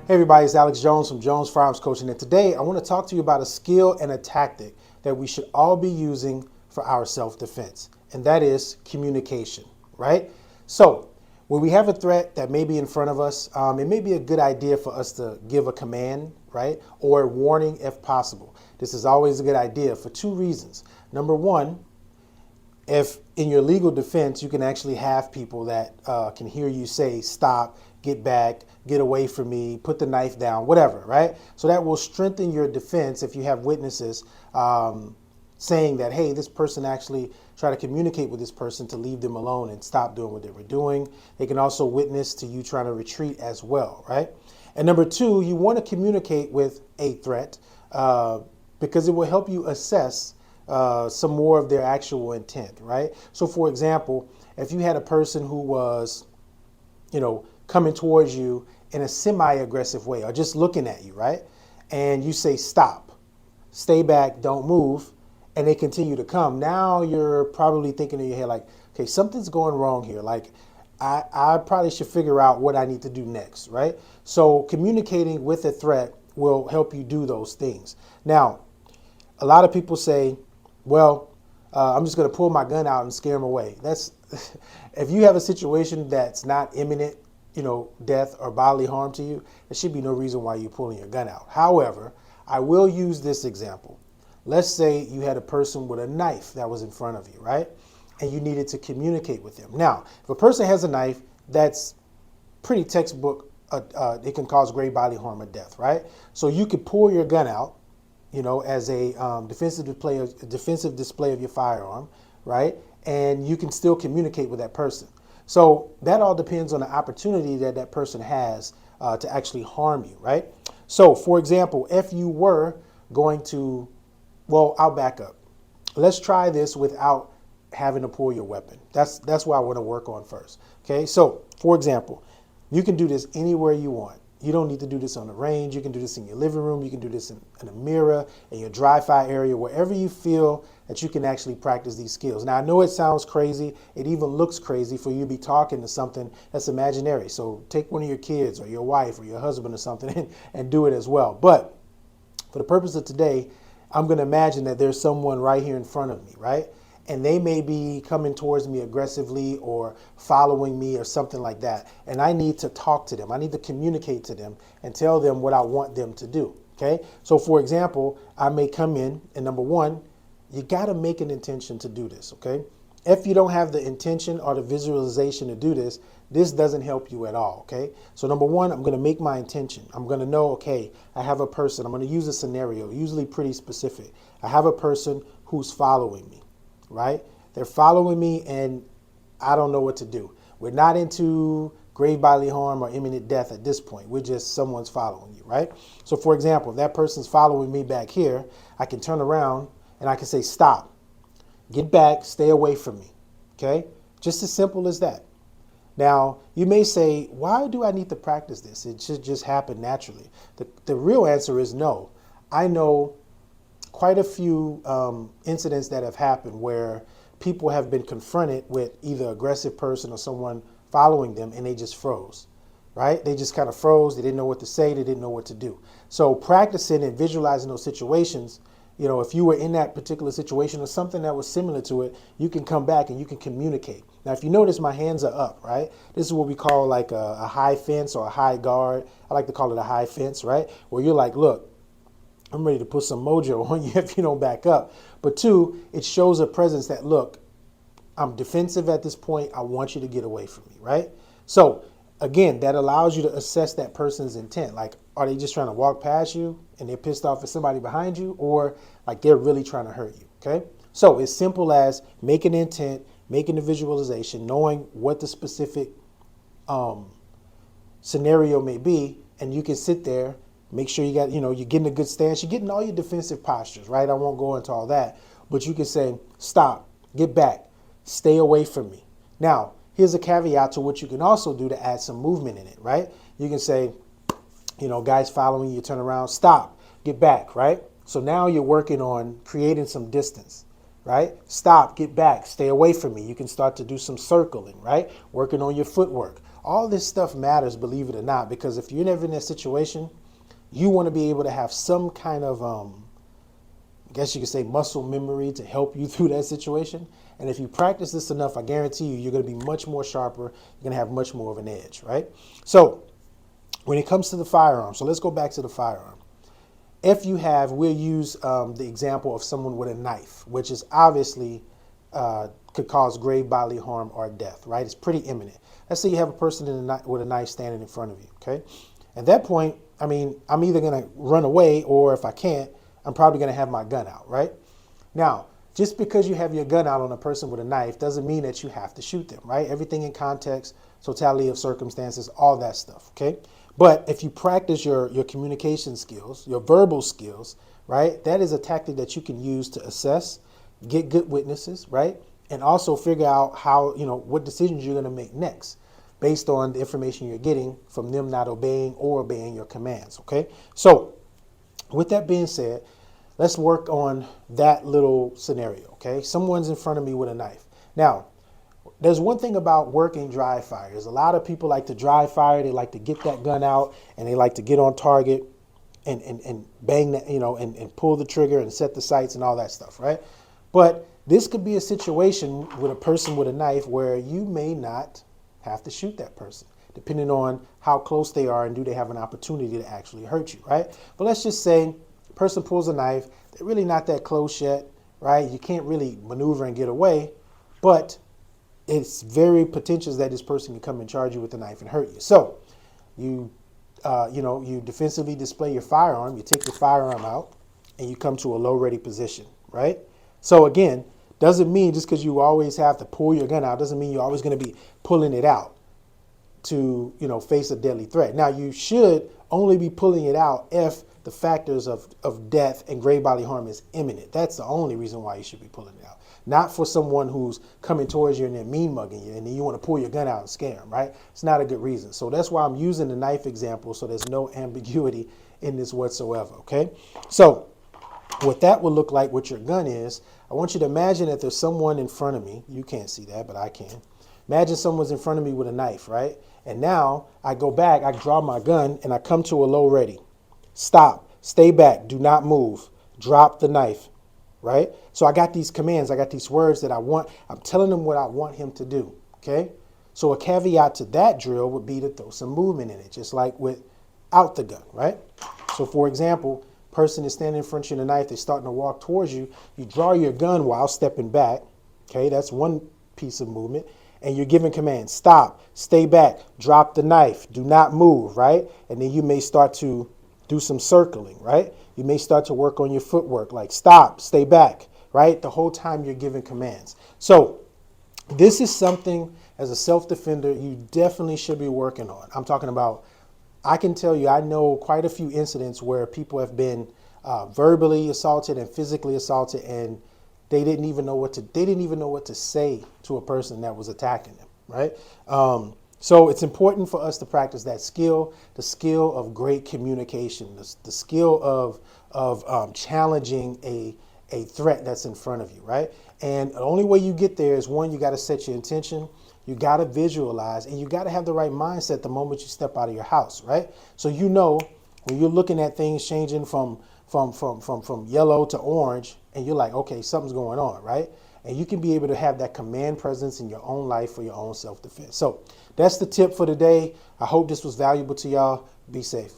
Hey everybody, it's Alex Jones from Jones Firearms Coaching, and today I want to talk to you about a skill and a tactic that we should all be using for our self-defense, and that is communication, right? So when we have a threat that may be in front of us, it may be a good idea for us to give a command, right? Or a warning if possible. This is always a good idea for two reasons. Number one, if in your legal defense, you can actually have people that can hear you say, stop, get back, get away from me, put the knife down, whatever, right? So that will strengthen your defense if you have witnesses saying that, hey, this person actually tried to communicate with this person to leave them alone and stop doing what they were doing. They can also witness to you trying to retreat as well, right? And number two, you want to communicate with a threat because it will help you assess some more of their actual intent, right? So for example, if you had a person who was, coming towards you in a semi-aggressive way or just looking at you, right? And you say, stop, stay back, don't move, and they continue to come. Now you're probably thinking in your head like, okay, something's going wrong here. Like I probably should figure out what I need to do next, right? So communicating with a threat will help you do those things. Now, a lot of people say, well, I'm just going to pull my gun out and scare them away. That's if you have a situation that's not imminent, death or bodily harm to you, there should be no reason why you're pulling your gun out. However, I will use this example. Let's say you had a person with a knife that was in front of you, right? And you needed to communicate with them. Now, if a person has a knife, that's pretty textbook. It can cause great bodily harm or death, right? So you could pull your gun out, as a defensive display of your firearm, right? And you can still communicate with that person. So that all depends on the opportunity that that person has to actually harm you, right? So for example, if you were going to, well, I'll back up. Let's try this without having to pull your weapon. That's what I want to work on first. Okay, so for example, you can do this anywhere you want. You don't need to do this on the range. You can do this in your living room. You can do this in a mirror, in your dry fire area, wherever you feel that you can actually practice these skills. Now, I know it sounds crazy. It even looks crazy for you to be talking to something that's imaginary. So take one of your kids or your wife or your husband or something and do it as well. But for the purpose of today, I'm going to imagine that there's someone right here in front of me, right? And they may be coming towards me aggressively or following me or something like that. And I need to talk to them. I need to communicate to them and tell them what I want them to do. Okay. So for example, I may come in and number one, you got to make an intention to do this. Okay. If you don't have the intention or the visualization to do this, this doesn't help you at all. Okay. So number one, I'm going to make my intention. I'm going to know, okay, I have a person. I'm going to use a scenario, usually pretty specific. I have a person who's following me. Right? They're following me and I don't know what to do. We're not into grave bodily harm or imminent death at this point. We're just someone's following you, right? So for example, if that person's following me back here, I can turn around and I can say, stop, get back, stay away from me. Okay? Just as simple as that. Now, you may say, why do I need to practice this? It should just happen naturally. The real answer is no. I know quite a few incidents that have happened where people have been confronted with either aggressive person or someone following them and they just froze, right? They just kind of froze. They didn't know what to say. They didn't know what to do. So practicing and visualizing those situations, if you were in that particular situation or something that was similar to it, you can come back and you can communicate. Now, if you notice, my hands are up, right? This is what we call like a high fence or a high guard. I like to call it a high fence, right? Where you're like, look, I'm ready to put some mojo on you if you don't back up. But two, it shows a presence that, look, I'm defensive at this point. I want you to get away from me, right? So again, that allows you to assess that person's intent. Like, are they just trying to walk past you and they're pissed off at somebody behind you, or like they're really trying to hurt you, okay? So it's simple as making the intent, making the visualization, knowing what the specific scenario may be, and you can sit there. Make sure you got, you're getting a good stance. You're getting all your defensive postures, right? I won't go into all that, but you can say, stop, get back, stay away from me. Now, here's a caveat to what you can also do to add some movement in it, right? You can say, guys following you, turn around, stop, get back, right? So now you're working on creating some distance, right? Stop, get back, stay away from me. You can start to do some circling, right? Working on your footwork. All this stuff matters, believe it or not, because if you're never in that situation, you want to be able to have some kind of, I guess you could say, muscle memory to help you through that situation. And if you practice this enough, I guarantee you, you're going to be much more sharper. You're going to have much more of an edge, right? So when it comes to the firearm, so let's go back to the firearm. If you have, we'll use the example of someone with a knife, which is obviously could cause grave bodily harm or death, right? It's pretty imminent. Let's say you have a person with a knife standing in front of you, okay? At that point, I mean, I'm either going to run away, or if I can't, I'm probably going to have my gun out, right? Now, just because you have your gun out on a person with a knife doesn't mean that you have to shoot them, right? Everything in context, totality of circumstances, all that stuff, okay? But if you practice your communication skills, your verbal skills, right, that is a tactic that you can use to assess, get good witnesses, right, and also figure out how, what decisions you're going to make next based on the information you're getting from them not obeying or obeying your commands, okay? So with that being said, let's work on that little scenario, okay? Someone's in front of me with a knife. Now, there's one thing about working dry fires. A lot of people like to dry fire. They like to get that gun out and they like to get on target and bang that, and pull the trigger and set the sights and all that stuff, right? But this could be a situation with a person with a knife where you may not have to shoot that person, depending on how close they are and do they have an opportunity to actually hurt you, right? But let's just say the person pulls a knife. They're really not that close yet, right? You can't really maneuver and get away, but it's very potential that this person can come and charge you with a knife and hurt you. So you defensively display your firearm, you take your firearm out, and you come to a low ready position, right? So again, doesn't mean just because you always have to pull your gun out, doesn't mean you're always going to be pulling it out to, face a deadly threat. Now, you should only be pulling it out if the factors of death and grave bodily harm is imminent. That's the only reason why you should be pulling it out. Not for someone who's coming towards you and they're mean mugging you and then you want to pull your gun out and scare them, right? It's not a good reason. So that's why I'm using the knife example, so there's no ambiguity in this whatsoever, okay? So what that would look like with your gun is, I want you to imagine that there's someone in front of me. You can't see that, but I can. Imagine someone's in front of me with a knife, right? And now I go back, I draw my gun, and I come to a low ready. Stop, stay back, do not move, drop the knife, right? So I got these commands, I got these words that I want. I'm telling them what I want him to do, okay? So a caveat to that drill would be to throw some movement in it, just like without the gun, right? So for example, person is standing in front of you with a knife, they're starting to walk towards you, you draw your gun while stepping back, okay? That's one piece of movement. And you're giving commands, stop, stay back, drop the knife, do not move, right? And then you may start to do some circling, right? You may start to work on your footwork, like stop, stay back, right? The whole time you're giving commands. So this is something, as a self-defender, you definitely should be working on. I'm talking about, I can tell you, I know quite a few incidents where people have been verbally assaulted and physically assaulted, and they didn't even know what to say to a person that was attacking them, right? So it's important for us to practice that skill, the skill of great communication, the skill of challenging a threat that's in front of you, right? And the only way you get there is, one, you got to set your intention, you got to visualize, and you got to have the right mindset the moment you step out of your house, right? So when you're looking at things changing from yellow to orange, and you're like, okay, something's going on, right? And you can be able to have that command presence in your own life for your own self-defense. So that's the tip for today. I hope this was valuable to y'all. Be safe.